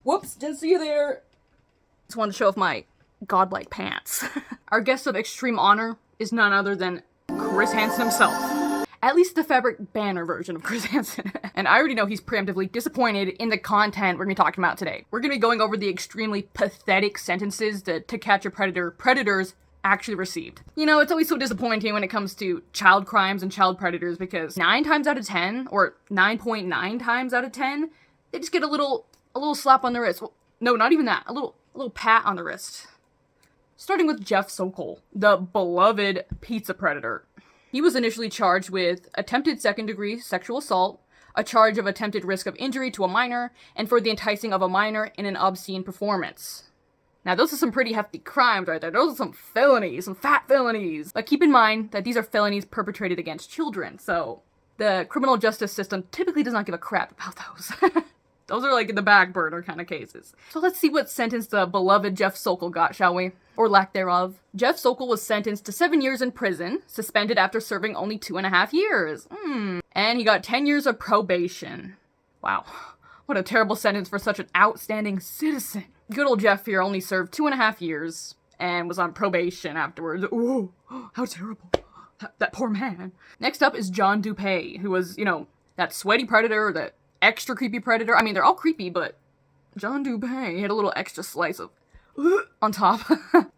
Whoops, didn't see you there. Just wanted to show off my godlike pants. Our guest of extreme honor is none other than Chris Hansen himself. At least the fabric banner version of Chris Hansen. And I already know he's preemptively disappointed in the content we're going to be talking about today. We're going to be going over the extremely pathetic sentences that To Catch a Predator predators actually received. You know, it's always so disappointing when it comes to child crimes and child predators because 9 times out of 10, or 9.9 times out of 10, they just get a little slap on the wrist. Well, no, not even that. A little pat on the wrist. Starting with Jeff Sokol, the beloved pizza predator. He was initially charged with attempted second-degree sexual assault, a charge of attempted risk of injury to a minor, and for the enticing of a minor in an obscene performance. Now, those are some pretty hefty crimes right there. Those are some felonies, some fat felonies. But keep in mind that these are felonies perpetrated against children, so the criminal justice system typically does not give a crap about those. Those are like in the back burner kind of cases. So let's see what sentence the beloved Jeff Sokol got, shall we? Or lack thereof. Jeff Sokol was sentenced to 7 years in prison, suspended after serving only 2.5 years. And he got 10 years of probation. Wow. What a terrible sentence for such an outstanding citizen. Good old Jeff here only served 2.5 years and was on probation afterwards. Ooh, how terrible. That poor man. Next up is John Dupee, who was, you know, that sweaty predator, that extra creepy predator. I mean, they're all creepy, but John Dupee had a little extra slice of on top.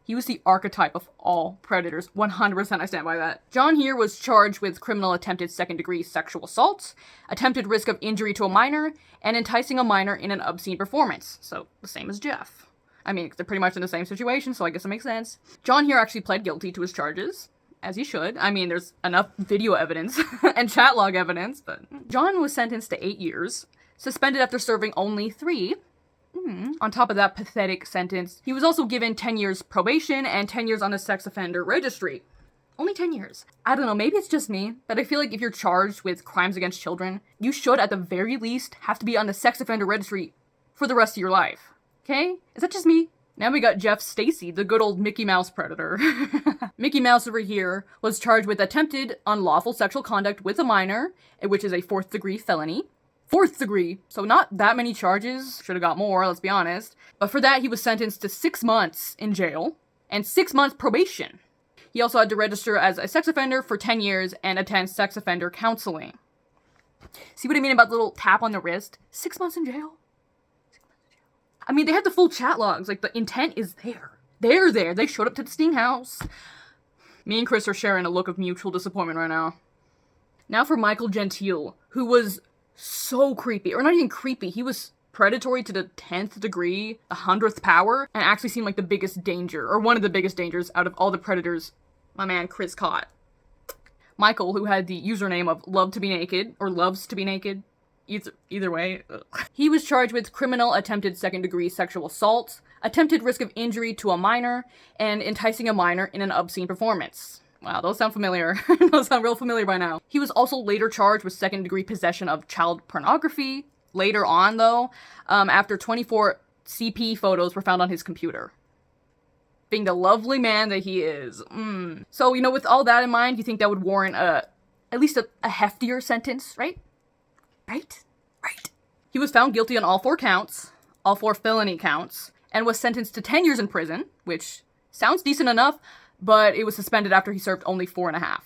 He was the archetype of all predators. 100% I stand by that. John here was charged with criminal attempted second-degree sexual assault, attempted risk of injury to a minor, and enticing a minor in an obscene performance. So, the same as Jeff. I mean, they're pretty much in the same situation, so I guess it makes sense. John here actually pled guilty to his charges. As he should. I mean, there's enough video evidence and chat log evidence, but John was sentenced to 8 years, suspended after serving only 3. On top of that pathetic sentence, he was also given 10 years probation and 10 years on the sex offender registry. Only 10 years. I don't know, maybe it's just me, but I feel like if you're charged with crimes against children, you should at the very least have to be on the sex offender registry for the rest of your life. Okay? Is that just me? Now we got Jeff Stacy, the good old Mickey Mouse predator. Mickey Mouse over here was charged with attempted unlawful sexual conduct with a minor, which is a 4th-degree felony. 4th degree, so not that many charges. Should have got more, let's be honest. But for that, he was sentenced to 6 months in jail and 6 months probation. He also had to register as a sex offender for 10 years and attend sex offender counseling. See what I mean about the little tap on the wrist? 6 months in jail? I mean, they had the full chat logs. Like, the intent is there. They're there. They showed up to the Sting house. Me and Chris are sharing a look of mutual disappointment right now. Now for Michael Jtil, who was so creepy. Or not even creepy. He was predatory to the 10th degree, the 100th power, and actually seemed like the biggest danger, or one of the biggest dangers out of all the predators my man Chris caught. Michael, who had the username of Love to Be Naked, or Loves to Be Naked, either way. He was charged with criminal attempted second-degree sexual assault, attempted risk of injury to a minor, and enticing a minor in an obscene performance. Wow, those sound familiar. Those sound real familiar by now. He was also later charged with second-degree possession of child pornography. Later on, though, after 24 CP photos were found on his computer. Being the lovely man that he is. So, you know, with all that in mind, you think that would warrant at least a heftier sentence, right? Right. He was found guilty on all 4 counts, all 4 felony counts, and was sentenced to 10 years in prison, which sounds decent enough, but it was suspended after he served only 4.5.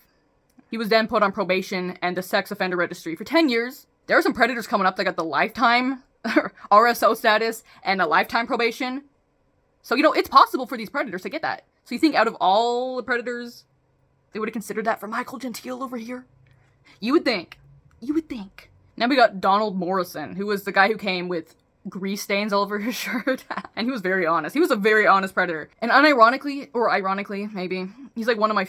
He was then put on probation and the sex offender registry for 10 years. There are some predators coming up that got the lifetime RSO status and a lifetime probation. So, you know, it's possible for these predators to get that. So you think out of all the predators, they would have considered that for Michael Jtil over here? You would think. Now we got Donald Morrison, who was the guy who came with grease stains all over his shirt. And he was very honest. He was a very honest predator. And unironically, or ironically, maybe, he's like one of my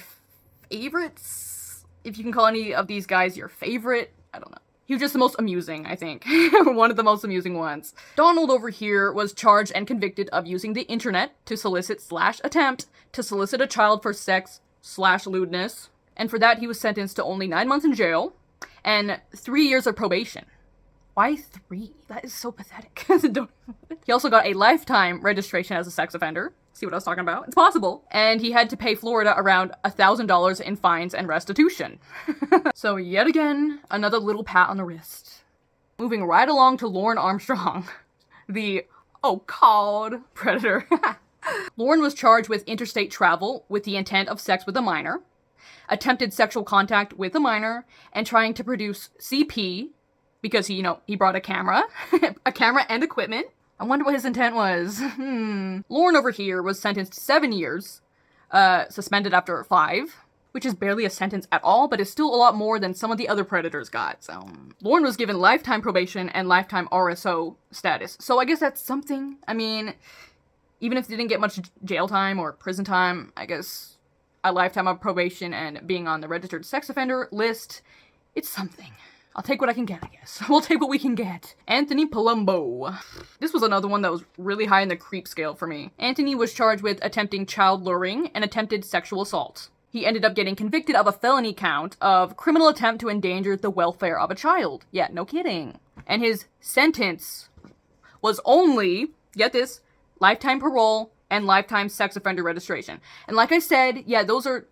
favorites. If you can call any of these guys your favorite, I don't know. He was just the most amusing, I think. One of the most amusing ones. Donald over here was charged and convicted of using the internet to solicit/attempt to solicit a child for sex/lewdness. And for that, he was sentenced to only 9 months in jail and 3 years of probation. Why 3? That is so pathetic. He also got a lifetime registration as a sex offender. See what I was talking about? It's possible. And he had to pay Florida around $1,000 in fines and restitution. So yet again, another little pat on the wrist. Moving right along to Lauren Armstrong, the Oh, God. Predator. Lauren was charged with interstate travel with the intent of sex with a minor, attempted sexual contact with a minor, and trying to produce CP because he brought a camera, and equipment. I wonder what his intent was. Lauren over here was sentenced to 7 years, suspended after 5, which is barely a sentence at all, but is still a lot more than some of the other predators got. So Lauren was given lifetime probation and lifetime RSO status. So I guess that's something. I mean, even if they didn't get much jail time or prison time, I guess a lifetime of probation and being on the registered sex offender list, it's something. I'll take what I can get, I guess. We'll take what we can get. Anthony Palumbo. This was another one that was really high in the creep scale for me. Anthony was charged with attempting child luring and attempted sexual assault. He ended up getting convicted of a felony count of criminal attempt to endanger the welfare of a child. Yeah, no kidding. And his sentence was only, get this, lifetime parole and lifetime sex offender registration. And like I said, yeah, those are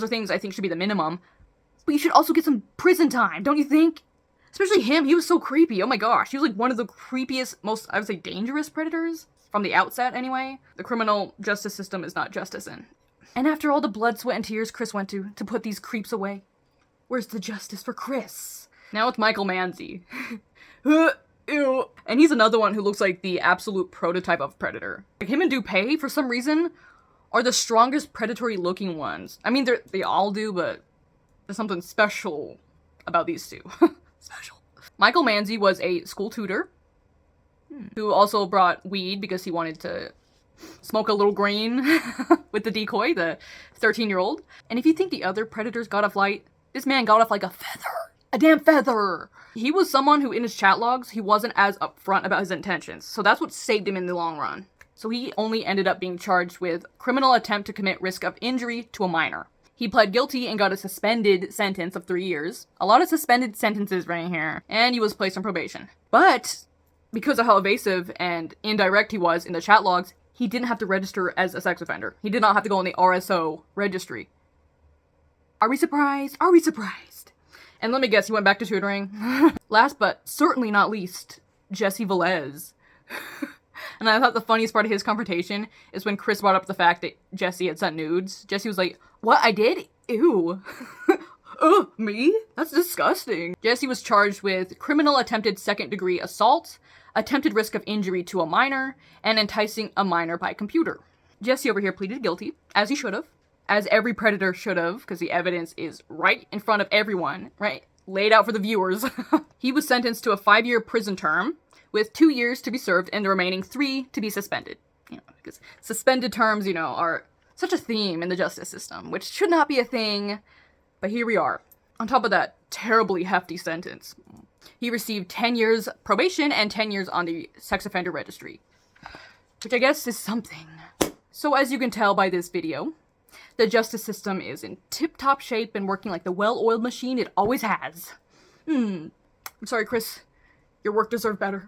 things I think should be the minimum. But you should also get some prison time, don't you think? Especially him, he was so creepy. Oh my gosh, he was like one of the creepiest, most, I would say, dangerous predators. From the outset, anyway. The criminal justice system is not justice in. And after all the blood, sweat, and tears Chris went to put these creeps away, where's the justice for Chris? Now it's Michael Manzi. Ew. And he's another one who looks like the absolute prototype of predator. Like him and Dupee, for some reason, are the strongest predatory-looking ones. I mean, they all do, but there's something special about these two. Special. Michael Manzi was a school tutor who also brought weed because he wanted to smoke a little green with the decoy, the 13-year-old. And if you think the other predators got off light, this man got off like a feather. A damn feather! He was someone who, in his chat logs, he wasn't as upfront about his intentions. So that's what saved him in the long run. So he only ended up being charged with criminal attempt to commit risk of injury to a minor. He pled guilty and got a suspended sentence of 3 years. A lot of suspended sentences right here. And he was placed on probation. But because of how evasive and indirect he was in the chat logs, he didn't have to register as a sex offender. He did not have to go on the RSO registry. Are we surprised? Are we surprised? And let me guess, he went back to tutoring. Last but certainly not least, Jesse Valz. And I thought the funniest part of his confrontation is when Chris brought up the fact that Jesse had sent nudes. Jesse was like, "What? I did? Ew." Me? That's disgusting. Jesse was charged with criminal attempted second-degree assault, attempted risk of injury to a minor, and enticing a minor by computer. Jesse over here pleaded guilty, as he should have. As every predator should have, because the evidence is right in front of everyone, right? Laid out for the viewers. He was sentenced to a 5-year prison term, with 2 years to be served and the remaining 3 to be suspended. Because suspended terms, are such a theme in the justice system, which should not be a thing, but here we are. On top of that terribly hefty sentence, he received 10 years probation and 10 years on the sex offender registry, which I guess is something. So as you can tell by this video, the justice system is in tip-top shape and working like the well-oiled machine it always has. I'm sorry, Chris. Your work deserved better.